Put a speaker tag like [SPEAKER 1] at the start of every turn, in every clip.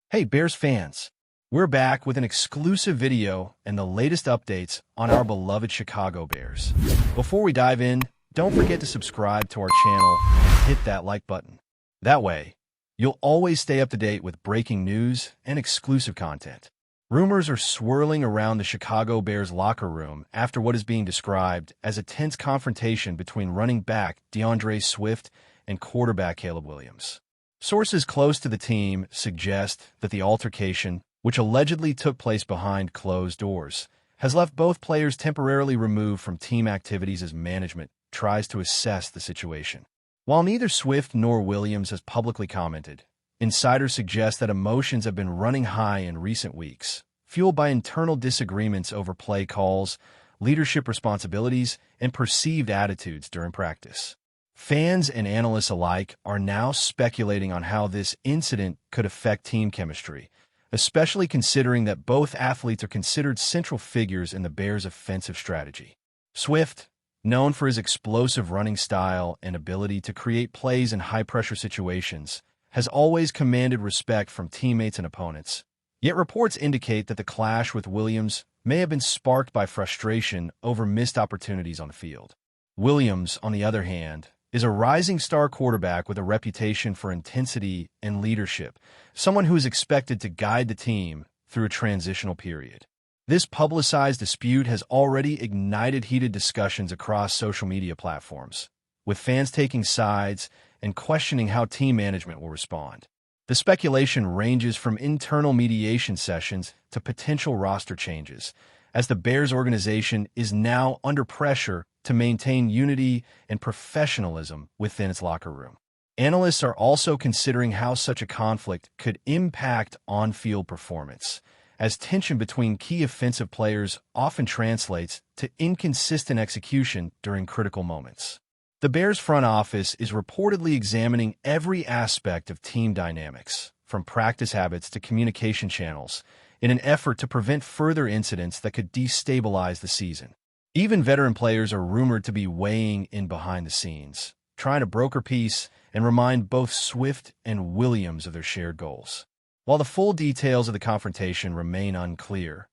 [SPEAKER 1] Hey Bears fans, we're back with an exclusive video and the latest updates on our beloved Chicago Bears. Before we dive in, don't forget to subscribe to our channel and hit that like button. That way, you'll always stay up to date with breaking news and exclusive content. Rumors are swirling around the Chicago Bears locker room after what is being described as a tense confrontation between running back DANDRE Swift and quarterback Caleb Williams. Sources close to the team suggest that the altercation, which allegedly took place behind closed doors, has left both players temporarily removed from team activities as management tries to assess the situation. While neither Swift nor Williams has publicly commented, insiders suggest that emotions have been running high in recent weeks, fueled by internal disagreements over play calls, leadership responsibilities, and perceived attitudes during practice. Fans and analysts alike are now speculating on how this incident could affect team chemistry, especially considering that both athletes are considered central figures in the Bears' offensive strategy. Swift, known for his explosive running style and ability to create plays in high-pressure situations, has always commanded respect from teammates and opponents. Yet reports indicate that the clash with Williams may have been sparked by frustration over missed opportunities on the field. Williams, on the other hand, is a rising star quarterback with a reputation for intensity and leadership, someone who is expected to guide the team through a transitional period. This publicized dispute has already ignited heated discussions across social media platforms, with fans taking sides and questioning how team management will respond. The speculation ranges from internal mediation sessions to potential roster changes, as the Bears organization is now under pressure to maintain unity and professionalism within its locker room. Analysts are also considering how such a conflict could impact on-field performance, as tension between key offensive players often translates to inconsistent execution during critical moments. The Bears front office is reportedly examining every aspect of team dynamics, from practice habits to communication channels, in an effort to prevent further incidents that could destabilize the season. Even veteran players are rumored to be weighing in behind the scenes, trying to broker peace and remind both Swift and Williams of their shared goals. While the full details of the confrontation remain unclear,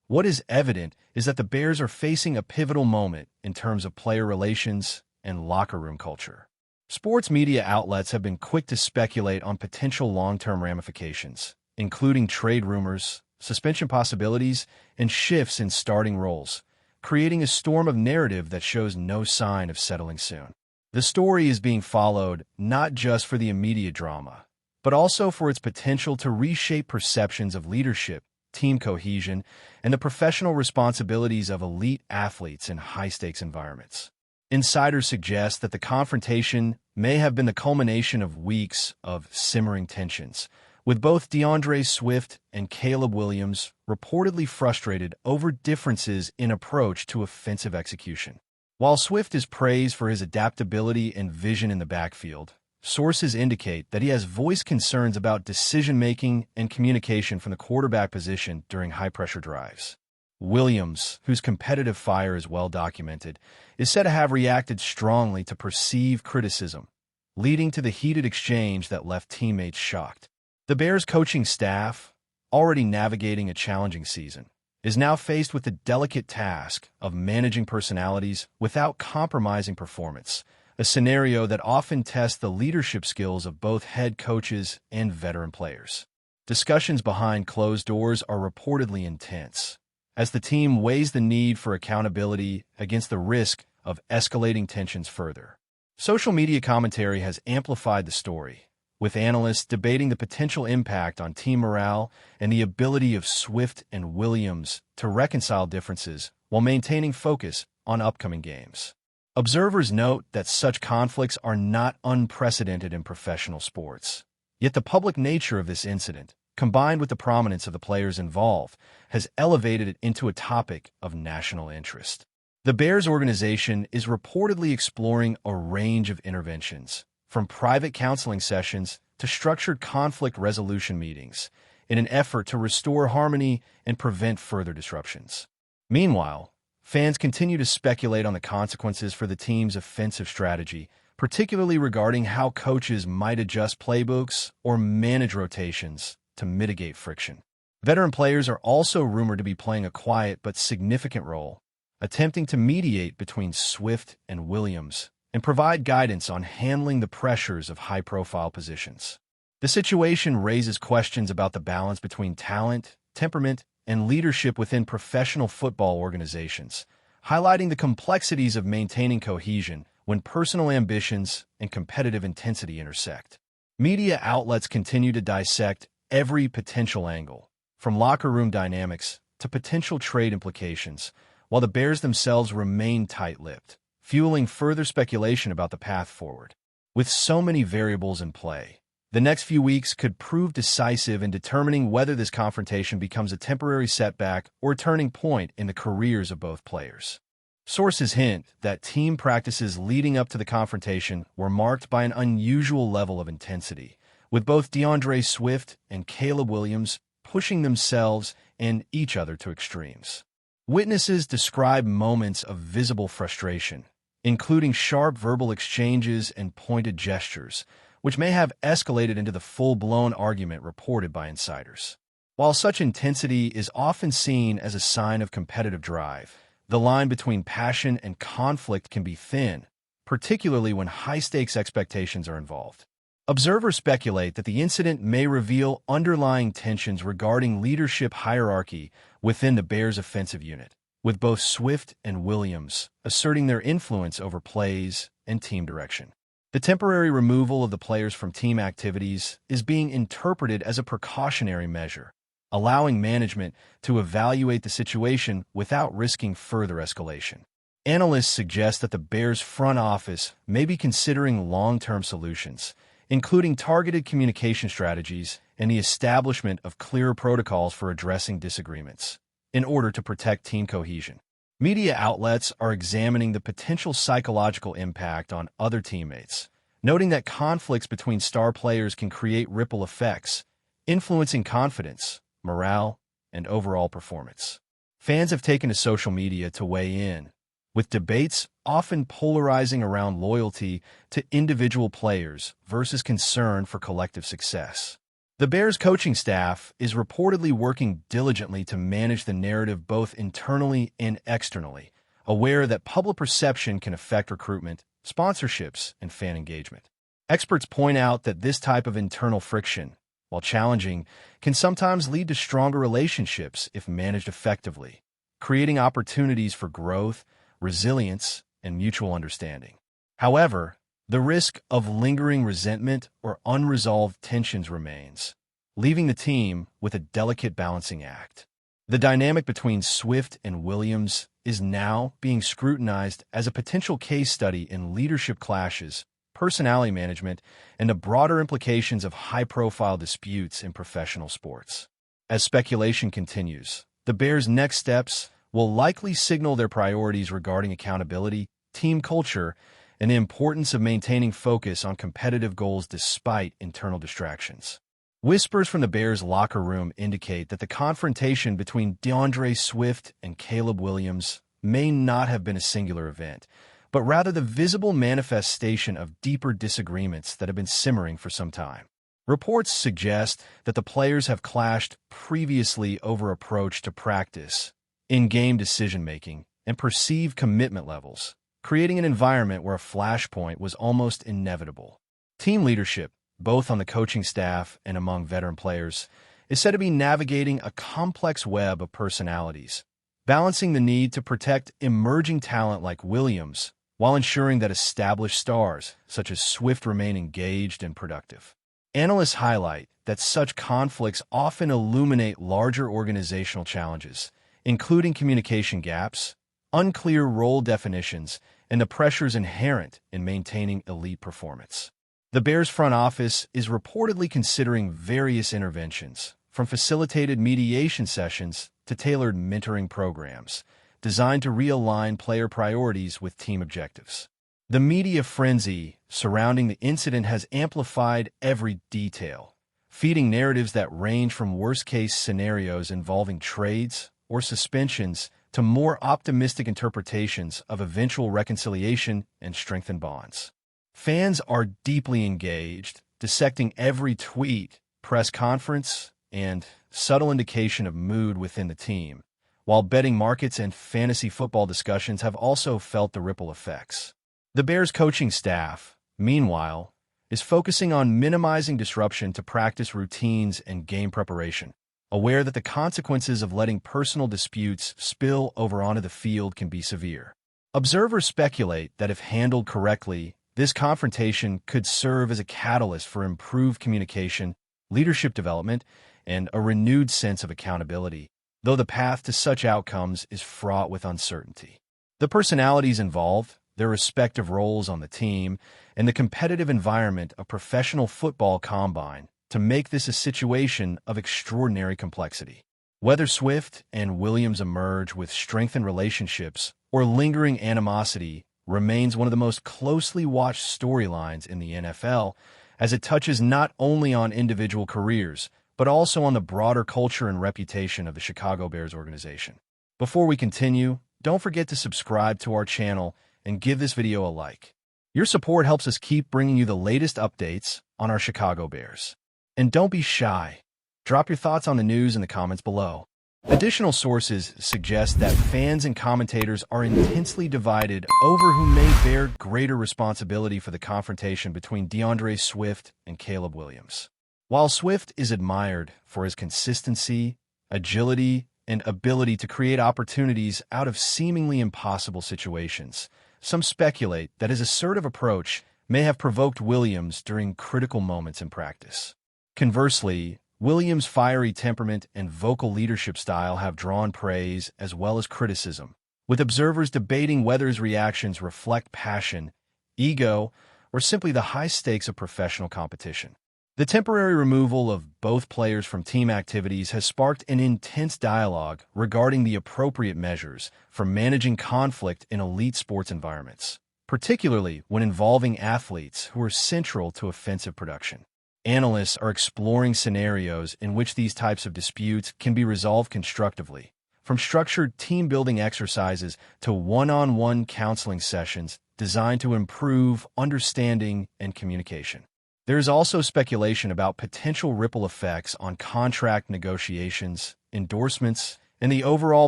[SPEAKER 1] what is evident is that the Bears are facing a pivotal moment in terms of player relations and locker room culture. Sports media outlets have been quick to speculate on potential long-term ramifications, including trade rumors, suspension possibilities, and shifts in starting roles, creating a storm of narrative that shows no sign of settling soon. The story is being followed not just for the immediate drama, but also for its potential to reshape perceptions of leadership, team cohesion, and the professional responsibilities of elite athletes in high-stakes environments. Insiders suggest that the confrontation may have been the culmination of weeks of simmering tensions, with both DANDRE Swift and Caleb Williams reportedly frustrated over differences in approach to offensive execution. While Swift is praised for his adaptability and vision in the backfield, sources indicate that he has voiced concerns about decision-making and communication from the quarterback position during high-pressure drives. Williams, whose competitive fire is well documented, is said to have reacted strongly to perceived criticism, leading to the heated exchange that left teammates shocked. The Bears coaching staff, already navigating a challenging season, is now faced with the delicate task of managing personalities without compromising performance, a scenario that often tests the leadership skills of both head coaches and veteran players. Discussions behind closed doors are reportedly intense, as the team weighs the need for accountability against the risk of escalating tensions further. Social media commentary has amplified the story, with analysts debating the potential impact on team morale and the ability of Swift and Williams to reconcile differences while maintaining focus on upcoming games. Observers note that such conflicts are not unprecedented in professional sports. Yet the public nature of this incident, combined with the prominence of the players involved, has elevated it into a topic of national interest. The Bears organization is reportedly exploring a range of interventions, from private counseling sessions to structured conflict resolution meetings, in an effort to restore harmony and prevent further disruptions. Meanwhile, fans continue to speculate on the consequences for the team's offensive strategy, particularly regarding how coaches might adjust playbooks or manage rotations to mitigate friction. Veteran players are also rumored to be playing a quiet but significant role, attempting to mediate between Swift and Williams and provide guidance on handling the pressures of high-profile positions. The situation raises questions about the balance between talent, temperament, and leadership within professional football organizations, highlighting the complexities of maintaining cohesion when personal ambitions and competitive intensity intersect. Media outlets continue to dissect every potential angle, from locker room dynamics to potential trade implications, while the Bears themselves remain tight-lipped, fueling further speculation about the path forward. With so many variables in play, the next few weeks could prove decisive in determining whether this confrontation becomes a temporary setback or a turning point in the careers of both players. Sources hint that team practices leading up to the confrontation were marked by an unusual level of intensity, with both DANDRE Swift and Caleb Williams pushing themselves and each other to extremes. Witnesses describe moments of visible frustration, including sharp verbal exchanges and pointed gestures, which may have escalated into the full-blown argument reported by insiders. While such intensity is often seen as a sign of competitive drive, the line between passion and conflict can be thin, particularly when high-stakes expectations are involved. Observers speculate that the incident may reveal underlying tensions regarding leadership hierarchy within the Bears' offensive unit, with both Swift and Williams asserting their influence over plays and team direction. The temporary removal of the players from team activities is being interpreted as a precautionary measure, allowing management to evaluate the situation without risking further escalation. Analysts suggest that the Bears' front office may be considering long-term solutions, including targeted communication strategies and the establishment of clearer protocols for addressing disagreements, in order to protect team cohesion. Media outlets are examining the potential psychological impact on other teammates, noting that conflicts between star players can create ripple effects, influencing confidence, morale, and overall performance. Fans have taken to social media to weigh in, with debates often polarizing around loyalty to individual players versus concern for collective success. The Bears coaching staff is reportedly working diligently to manage the narrative both internally and externally, aware that public perception can affect recruitment, sponsorships, and fan engagement. Experts point out that this type of internal friction, while challenging, can sometimes lead to stronger relationships if managed effectively, creating opportunities for growth, resilience, and mutual understanding. However, the risk of lingering resentment or unresolved tensions remains, leaving the team with a delicate balancing act. The dynamic between Swift and Williams is now being scrutinized as a potential case study in leadership clashes, personality management, and the broader implications of high-profile disputes in professional sports. As speculation continues, the Bears' next steps will likely signal their priorities regarding accountability, team culture, and the importance of maintaining focus on competitive goals despite internal distractions. Whispers from the Bears' locker room indicate that the confrontation between DANDRE Swift and Caleb Williams may not have been a singular event, but rather the visible manifestation of deeper disagreements that have been simmering for some time. Reports suggest that the players have clashed previously over approach to practice, in-game decision-making, and perceived commitment levels, creating an environment where a flashpoint was almost inevitable. Team leadership, both on the coaching staff and among veteran players, is said to be navigating a complex web of personalities, balancing the need to protect emerging talent like Williams while ensuring that established stars, such as Swift, remain engaged and productive. Analysts highlight that such conflicts often illuminate larger organizational challenges, including communication gaps, unclear role definitions, and the pressures inherent in maintaining elite performance. The Bears front office is reportedly considering various interventions, from facilitated mediation sessions to tailored mentoring programs, designed to realign player priorities with team objectives. The media frenzy surrounding the incident has amplified every detail, feeding narratives that range from worst-case scenarios involving trades or suspensions to more optimistic interpretations of eventual reconciliation and strengthened bonds. Fans are deeply engaged, dissecting every tweet, press conference, and subtle indication of mood within the team, while betting markets and fantasy football discussions have also felt the ripple effects. The Bears coaching staff, meanwhile, is focusing on minimizing disruption to practice routines and game preparation, aware that the consequences of letting personal disputes spill over onto the field can be severe. Observers speculate that if handled correctly, this confrontation could serve as a catalyst for improved communication, leadership development, and a renewed sense of accountability, though the path to such outcomes is fraught with uncertainty. The personalities involved, their respective roles on the team, and the competitive environment of professional football combine to make this a situation of extraordinary complexity. Whether Swift and Williams emerge with strengthened relationships or lingering animosity remains one of the most closely watched storylines in the NFL, as it touches not only on individual careers, but also on the broader culture and reputation of the Chicago Bears organization. Before we continue, don't forget to subscribe to our channel and give this video a like. Your support helps us keep bringing you the latest updates on our Chicago Bears. And don't be shy. Drop your thoughts on the news in the comments below. Additional sources suggest that fans and commentators are intensely divided over who may bear greater responsibility for the confrontation between DANDRE Swift and Caleb Williams. While Swift is admired for his consistency, agility, and ability to create opportunities out of seemingly impossible situations, some speculate that his assertive approach may have provoked Williams during critical moments in practice. Conversely, Williams' fiery temperament and vocal leadership style have drawn praise as well as criticism, with observers debating whether his reactions reflect passion, ego, or simply the high stakes of professional competition. The temporary removal of both players from team activities has sparked an intense dialogue regarding the appropriate measures for managing conflict in elite sports environments, particularly when involving athletes who are central to offensive production. Analysts are exploring scenarios in which these types of disputes can be resolved constructively, from structured team-building exercises to one-on-one counseling sessions designed to improve understanding and communication. There is also speculation about potential ripple effects on contract negotiations, endorsements, and the overall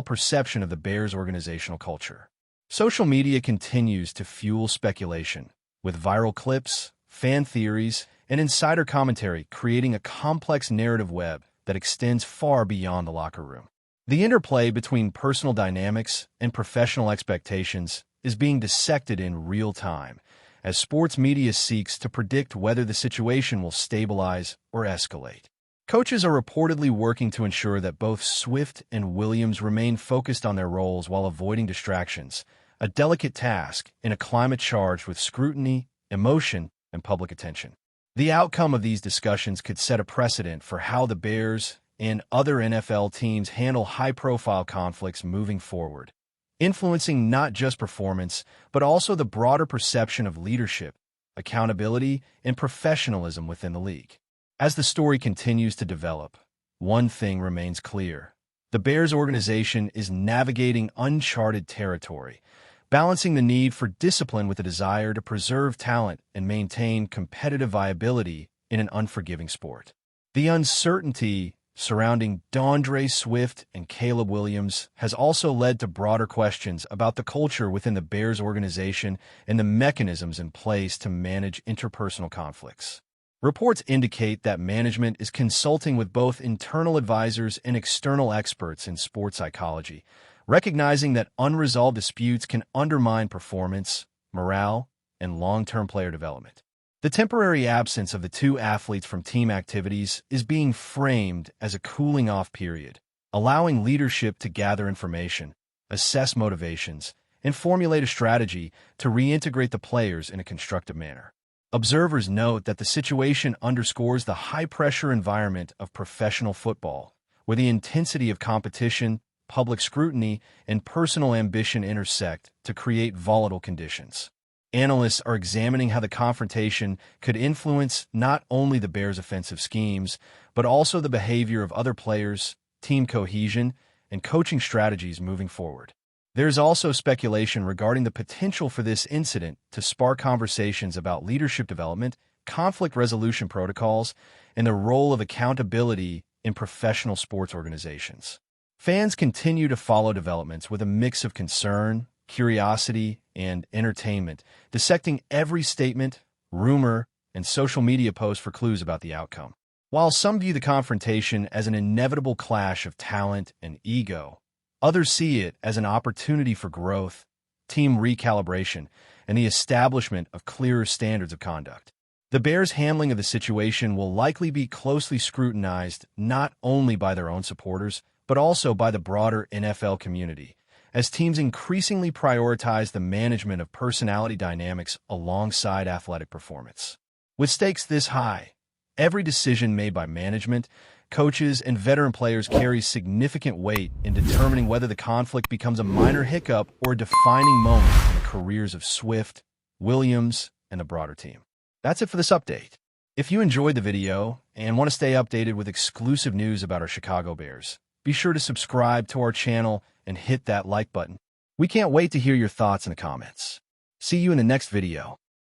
[SPEAKER 1] perception of the Bears' organizational culture. Social media continues to fuel speculation, with viral clips, fan theories, and insider commentary creating a complex narrative web that extends far beyond the locker room. The interplay between personal dynamics and professional expectations is being dissected in real time, as sports media seeks to predict whether the situation will stabilize or escalate. Coaches are reportedly working to ensure that both Swift and Williams remain focused on their roles while avoiding distractions, a delicate task in a climate charged with scrutiny, emotion, and public attention. The outcome of these discussions could set a precedent for how the Bears and other NFL teams handle high-profile conflicts moving forward, influencing not just performance, but also the broader perception of leadership, accountability, and professionalism within the league. As the story continues to develop, one thing remains clear. The Bears organization is navigating uncharted territory, balancing the need for discipline with the desire to preserve talent and maintain competitive viability in an unforgiving sport. The uncertainty surrounding DANDRE Swift and Caleb Williams has also led to broader questions about the culture within the Bears organization and the mechanisms in place to manage interpersonal conflicts. Reports indicate that management is consulting with both internal advisors and external experts in sports psychology, recognizing that unresolved disputes can undermine performance, morale, and long-term player development. The temporary absence of the two athletes from team activities is being framed as a cooling-off period, allowing leadership to gather information, assess motivations, and formulate a strategy to reintegrate the players in a constructive manner. Observers note that the situation underscores the high-pressure environment of professional football, where the intensity of competition, public scrutiny, and personal ambition intersect to create volatile conditions. Analysts are examining how the confrontation could influence not only the Bears' offensive schemes, but also the behavior of other players, team cohesion, and coaching strategies moving forward. There is also speculation regarding the potential for this incident to spark conversations about leadership development, conflict resolution protocols, and the role of accountability in professional sports organizations. Fans continue to follow developments with a mix of concern, curiosity, and entertainment, dissecting every statement, rumor, and social media post for clues about the outcome. While some view the confrontation as an inevitable clash of talent and ego, others see it as an opportunity for growth, team recalibration, and the establishment of clearer standards of conduct. The Bears' handling of the situation will likely be closely scrutinized not only by their own supporters, but also by the broader NFL community, as teams increasingly prioritize the management of personality dynamics alongside athletic performance. With stakes this high, every decision made by management, coaches, and veteran players carries significant weight in determining whether the conflict becomes a minor hiccup or a defining moment in the careers of Swift, Williams, and the broader team. That's it for this update. If you enjoyed the video and want to stay updated with exclusive news about our Chicago Bears, be sure to subscribe to our channel and hit that like button. We can't wait to hear your thoughts in the comments. See you in the next video.